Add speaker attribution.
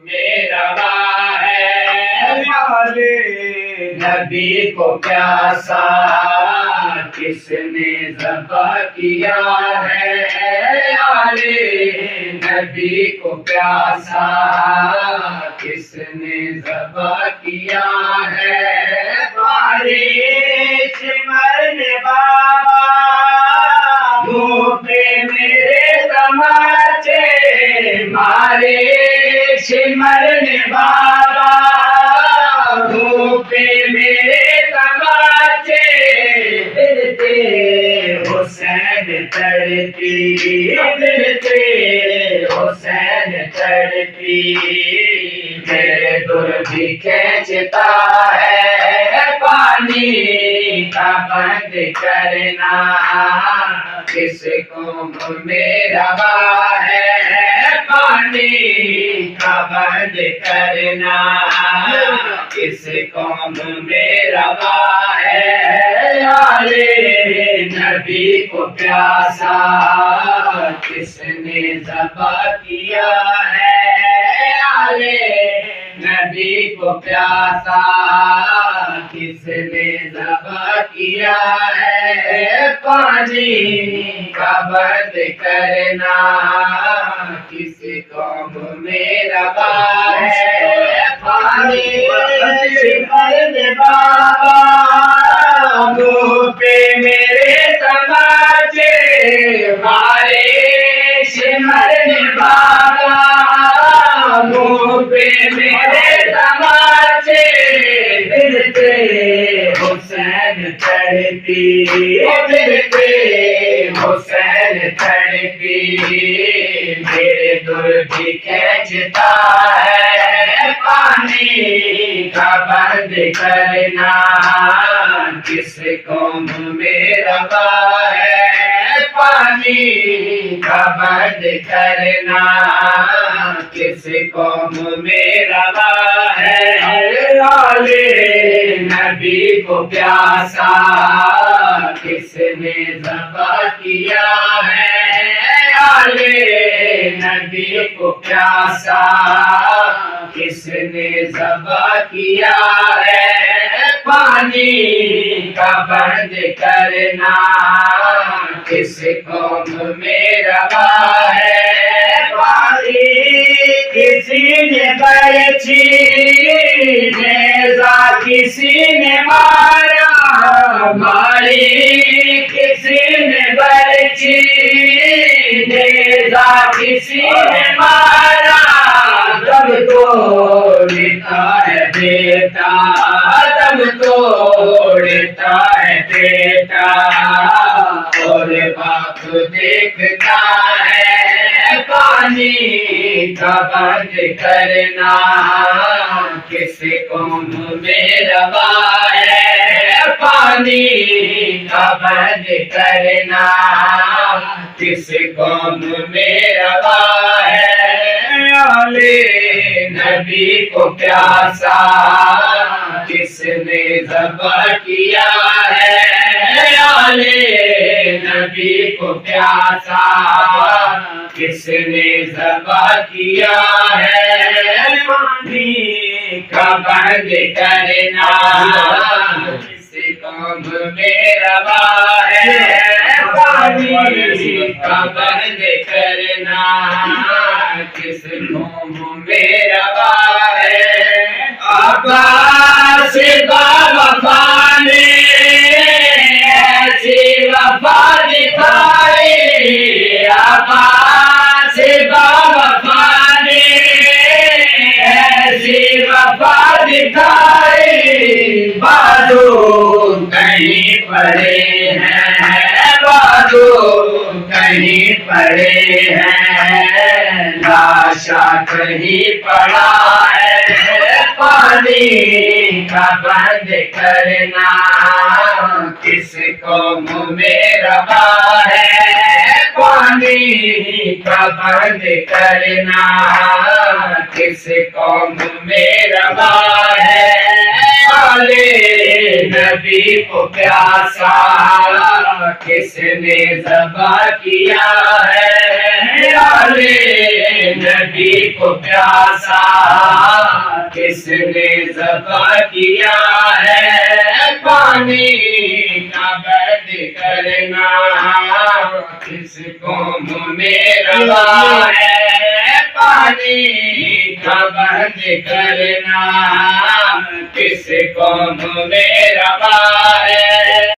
Speaker 1: میرا ہے والے نبی کو پیاسا کس نے ذبح کیا ہے والے نبی کو پیاسا کس نے ذبح کیا ہے بارش مرنے بابا منہ پہ میرے تماچے مارے مرنے بابا منہ پہ میرے تماچے دلتے حسین تڑپی دلتے حسین تڑپی میرے دل بھی کھینچتا ہے پانی کا بند کرنا کس قوم میں روا ہے پانی کا بند کرنا کس قوم میں روا ہے آلے نبی کو پیاسا کس نے ذبح کیا ہے آلے نبی کو پیاسا کس نے ذبح کیا ہے پانی کا بند کرنا کس قوم میں روا ہے پانی مرنے بابا منہ پہ میرے تماچے مارے مرنے بابا منہ پہ میرے تماچے دلتے حسین تڑپی دلتے حسین تڑپی میرے دل بھی کھینچتا ہے پانی کا بند کرنا کس قوم میں روا ہے پانی کا بند کرنا کس قوم میں روا ہے آلے نبی کو پیاسا کس نے ذبح کیا ہے آلے نبی کو پیاسا کس نے ذبح کیا ہے پانی کا بند کرنا کس قوم میں روا ہے پانی کسی نے برچھی نیزہ کسی نے مارا ماری کسی نے برچھی نیزہ کسی نے مارا تب توڑتا ہے بیٹا تب توڑتا ہے بیٹا اور باپ دیکھتا ہے پانی کا بند کرنا کس قوم میں روا ہے پانی کا بند کرنا کس قوم میں روا ہے آلے نبی کو پیاسا کس نے ذبح کیا ہے آلے نبی کو پیاسا کس نے ذبح کیا ہے پانی کا بند کرنا کس قوم میں روا ہے پانی کا بند کرنا کس قوم میں روا ہے عباس باوفا نے ایسی وفا دکھائی عباس باوفا نے ایسی وفا دکھائی بازو کہیں پڑے ہیں بازو کہیں پڑے ہیں لاشا کہیں پڑا ہے پانی کا بند کرنا کس قوم میں روا ہے پانی کا بند کرنا کس قوم میں روا ہے آلے نبی کو پیاسا کس نے ذبح کیا ہے آلے نبی کو پیاسا کس نے ذبح کیا ہے پانی کا بد کرنا کس قوم میں روا ہے پانی کا بد کرنا کس قوم میں روا ہے